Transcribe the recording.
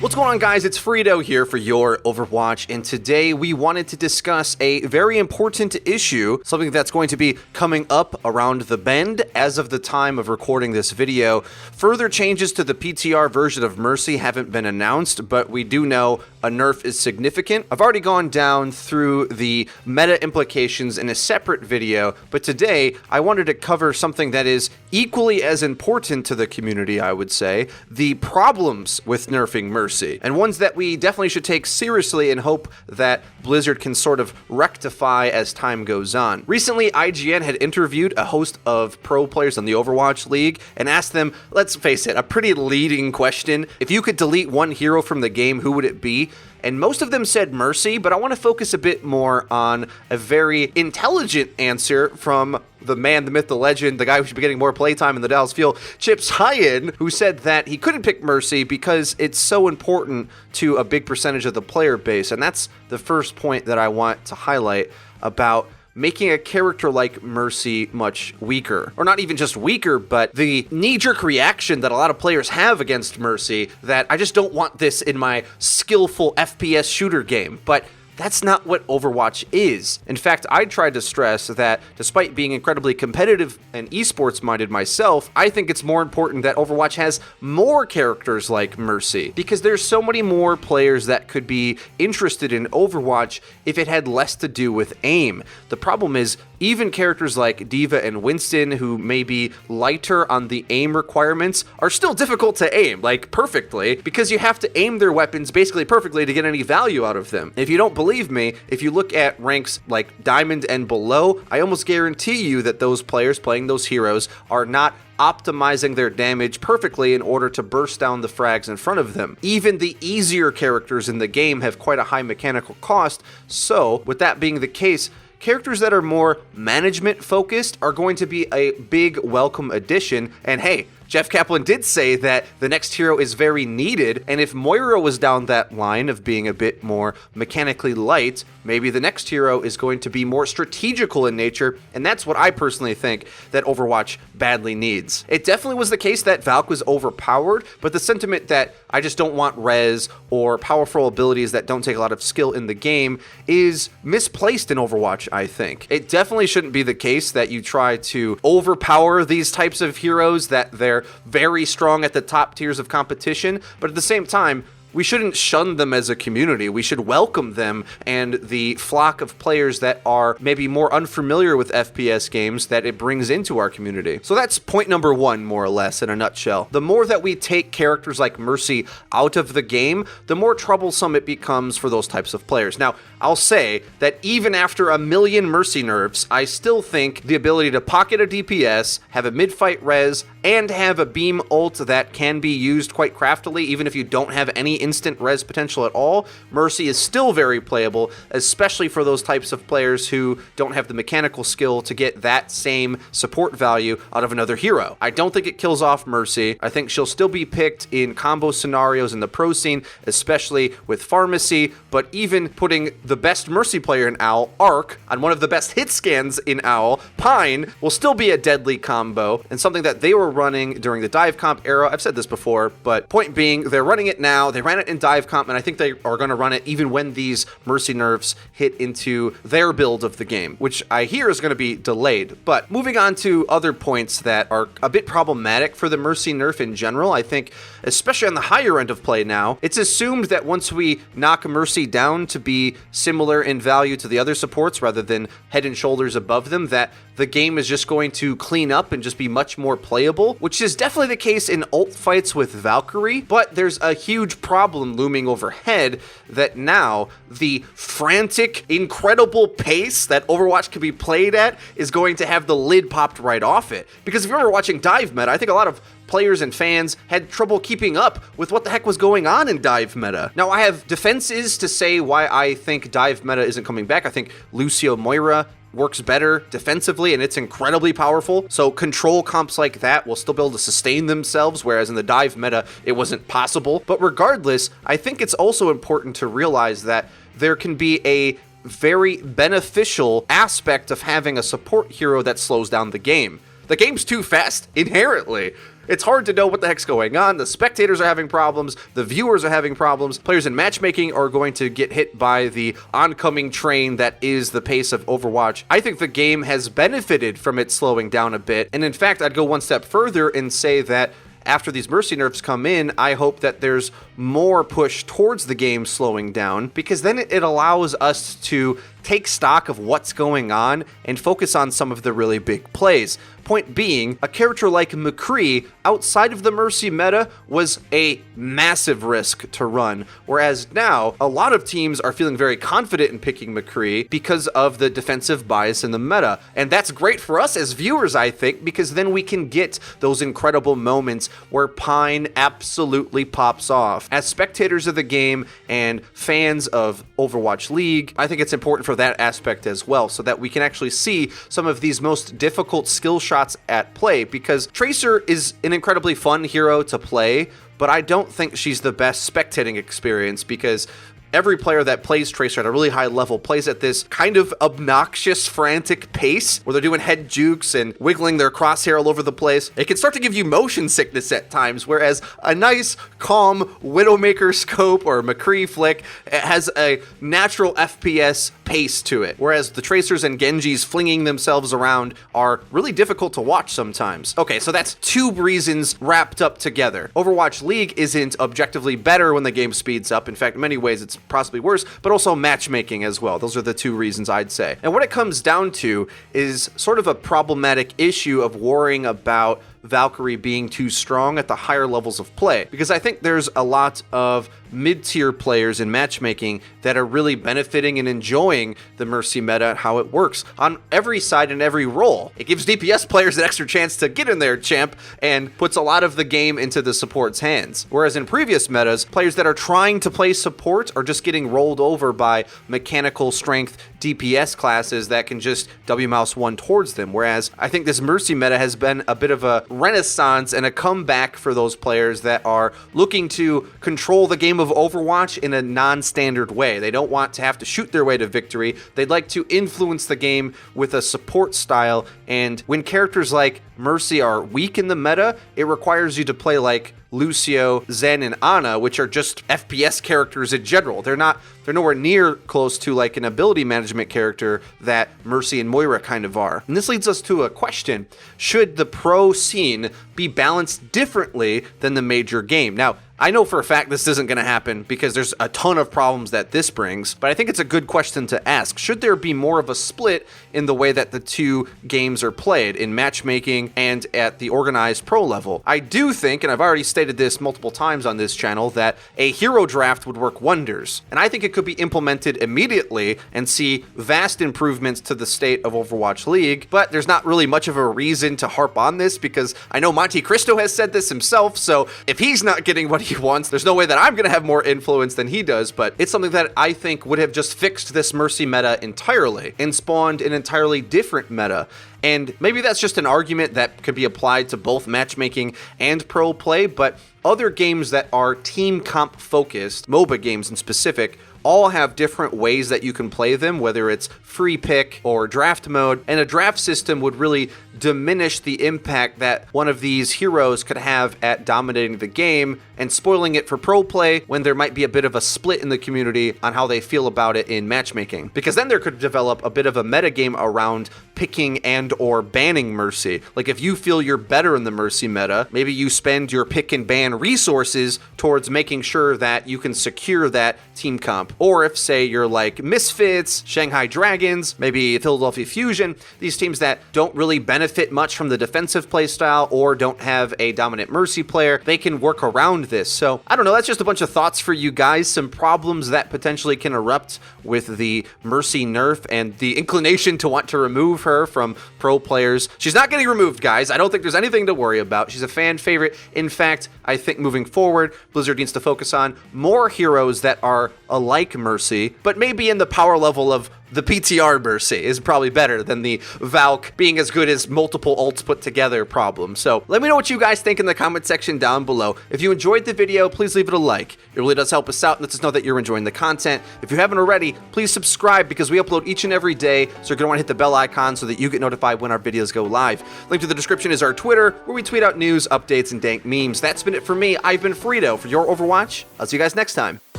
What's going on, guys? It's FREEDO here for Your Overwatch, and today we wanted to discuss a very important issue, something that's going to be coming up around the bend as of the time of recording this video. Further changes to the PTR version of Mercy haven't been announced, but we do know a nerf is significant. I've already gone down through the meta implications in a separate video, but today I wanted to cover something that is equally as important to the community, I would say, the problems with nerfing Mercy, and ones that we definitely should take seriously and hope that Blizzard can sort of rectify as time goes on. Recently, IGN had interviewed a host of pro players on the Overwatch League and asked them, let's face it, a pretty leading question. If you could delete one hero from the game, who would it be? And most of them said Mercy, but I want to focus a bit more on a very intelligent answer from the man, the myth, the legend, the guy who should be getting more playtime in the Dallas Fuel, Chips Hyen, who said that he couldn't pick Mercy because it's so important to a big percentage of the player base. And that's the first point that I want to highlight about making a character like Mercy much weaker. Or not even just weaker, but the knee-jerk reaction that a lot of players have against Mercy, that I just don't want this in my skillful FPS shooter game. But that's not what Overwatch is. In fact, I tried to stress that despite being incredibly competitive and esports minded myself, I think it's more important that Overwatch has more characters like Mercy, because there's so many more players that could be interested in Overwatch if it had less to do with aim. The problem is, even characters like D.Va and Winston, who may be lighter on the aim requirements, are still difficult to aim, like perfectly, because you have to aim their weapons basically perfectly to get any value out of them. If you don't believe me, if you look at ranks like Diamond and below, I almost guarantee you that those players playing those heroes are not optimizing their damage perfectly in order to burst down the frags in front of them. Even the easier characters in the game have quite a high mechanical cost, so with that being the case, characters that are more management focused are going to be a big welcome addition. And hey, Jeff Kaplan did say that the next hero is very needed, and if Moira was down that line of being a bit more mechanically light, maybe the next hero is going to be more strategical in nature, and that's what I personally think that Overwatch badly needs. It definitely was the case that Valk was overpowered, but the sentiment that I just don't want res or powerful abilities that don't take a lot of skill in the game is misplaced in Overwatch, I think. It definitely shouldn't be the case that you try to overpower these types of heroes, that they're very strong at the top tiers of competition, but at the same time, we shouldn't shun them as a community. We should welcome them and the flock of players that are maybe more unfamiliar with FPS games that it brings into our community. So that's point number one, more or less, in a nutshell. The more that we take characters like Mercy out of the game, the more troublesome it becomes for those types of players. Now, I'll say that even after a million Mercy nerfs, I still think the ability to pocket a DPS, have a mid-fight res, and have a beam ult that can be used quite craftily, even if you don't have any instant res potential at all, Mercy is still very playable, especially for those types of players who don't have the mechanical skill to get that same support value out of another hero. I don't think it kills off Mercy. I think she'll still be picked in combo scenarios in the pro scene, especially with Pharmacy, but even putting the best Mercy player in OWL, Arc, on one of the best hit scans in OWL, Pine, will still be a deadly combo, and something that they were running during the dive comp era. I've said this before, but point being, they're running it now. They ran it in dive comp, and I think they are going to run it even when these Mercy nerfs hit into their build of the game, which I hear is going to be delayed. But moving on to other points that are a bit problematic for the Mercy nerf in general, I think, especially on the higher end of play now, it's assumed that once we knock Mercy down to be similar in value to the other supports rather than head and shoulders above them, that the game is just going to clean up and just be much more playable, which is definitely the case in ult fights with Valkyrie, but there's a huge problem looming overhead that now the frantic, incredible pace that Overwatch can be played at is going to have the lid popped right off it. Because if you're ever watching dive meta, I think a lot of players and fans had trouble keeping up with what the heck was going on in dive meta. Now, I have defenses to say why I think dive meta isn't coming back. I think Lucio Moira works better defensively, and it's incredibly powerful. So control comps like that will still be able to sustain themselves, whereas in the dive meta, it wasn't possible. But regardless, I think it's also important to realize that there can be a very beneficial aspect of having a support hero that slows down the game. The game's too fast inherently. It's hard to know what the heck's going on. The spectators are having problems. The viewers are having problems. Players in matchmaking are going to get hit by the oncoming train that is the pace of Overwatch. I think the game has benefited from it slowing down a bit. And in fact, I'd go one step further and say that after these Mercy nerfs come in, I hope that there's more push towards the game slowing down, because then it allows us to take stock of what's going on and focus on some of the really big plays. Point being, a character like McCree outside of the Mercy meta was a massive risk to run, whereas now a lot of teams are feeling very confident in picking McCree because of the defensive bias in the meta. And that's great for us as viewers, I think, because then we can get those incredible moments where Pine absolutely pops off. As spectators of the game and fans of Overwatch League, I think it's important for that aspect as well, so that we can actually see some of these most difficult skill shots at play, because Tracer is an incredibly fun hero to play, but I don't think she's the best spectating experience, because every player that plays Tracer at a really high level plays at this kind of obnoxious, frantic pace where they're doing head jukes and wiggling their crosshair all over the place. It can start to give you motion sickness at times, whereas a nice, calm Widowmaker scope or McCree flick has a natural FPS pace to it, whereas the Tracers and Genjis flinging themselves around are really difficult to watch sometimes. Okay, so that's two reasons wrapped up together. Overwatch League isn't objectively better when the game speeds up. In fact, in many ways, it's possibly worse, but also matchmaking as well. Those are the two reasons I'd say. And what it comes down to is sort of a problematic issue of worrying about Valkyrie being too strong at the higher levels of play, because I think there's a lot of mid-tier players in matchmaking that are really benefiting and enjoying the Mercy meta and how it works on every side and every role. It gives DPS players an extra chance to get in there, champ, and puts a lot of the game into the support's hands. Whereas in previous metas, players that are trying to play support are just getting rolled over by mechanical strength DPS classes that can just W-mouse one towards them. Whereas I think this Mercy meta has been a bit of a renaissance and a comeback for those players that are looking to control the game of Overwatch in a non-standard way. They don't want to have to shoot their way to victory. They'd like to influence the game with a support style, and when characters like Mercy are weak in the meta, it requires you to play like Lucio, Zen, and Ana, which are just FPS characters in general. They're nowhere near close to like an ability management character that Mercy and Moira kind of are. And this leads us to a question. Should the pro scene be balanced differently than the major game? Now, I know for a fact this isn't going to happen because there's a ton of problems that this brings, but I think it's a good question to ask. Should there be more of a split in the way that the two games are played in matchmaking and at the organized pro level? I do think, and I've already stated this multiple times on this channel, that a hero draft would work wonders. And I think it could be implemented immediately and see vast improvements to the state of Overwatch League, but there's not really much of a reason to harp on this because I know Monte Cristo has said this himself, so if he's not getting what he wants, there's no way that I'm going to have more influence than he does, but it's something that I think would have just fixed this Mercy meta entirely and spawned an entirely different meta. And maybe that's just an argument that could be applied to both matchmaking and pro play, but other games that are team comp focused, MOBA games in specific, all have different ways that you can play them, whether it's free pick or draft mode, and a draft system would really diminish the impact that one of these heroes could have at dominating the game and spoiling it for pro play when there might be a bit of a split in the community on how they feel about it in matchmaking. Because then there could develop a bit of a metagame around picking and or banning Mercy. Like if you feel you're better in the Mercy meta, maybe you spend your pick and ban resources towards making sure that you can secure that team comp. Or if, say, you're like Misfits, Shanghai Dragons, maybe Philadelphia Fusion, these teams that don't really benefit much from the defensive playstyle or don't have a dominant Mercy player, they can work around this. So, I don't know, that's just a bunch of thoughts for you guys, some problems that potentially can erupt with the Mercy nerf and the inclination to want to remove her from pro players. She's not getting removed, guys. I don't think there's anything to worry about. She's a fan favorite. In fact, I think moving forward, Blizzard needs to focus on more heroes that are alike Mercy, but maybe in the power level of the PTR Mercy is probably better than the Valk being as good as multiple ults put together problem. So let me know what you guys think in the comment section down below. If you enjoyed the video, please leave it a like. It really does help us out and lets us know that you're enjoying the content. If you haven't already, please subscribe because we upload each and every day, so you're going to want to hit the bell icon so that you get notified when our videos go live. Link to the description is our Twitter, where we tweet out news, updates, and dank memes. That's been it for me. I've been Freedo for your Overwatch. I'll see you guys next time.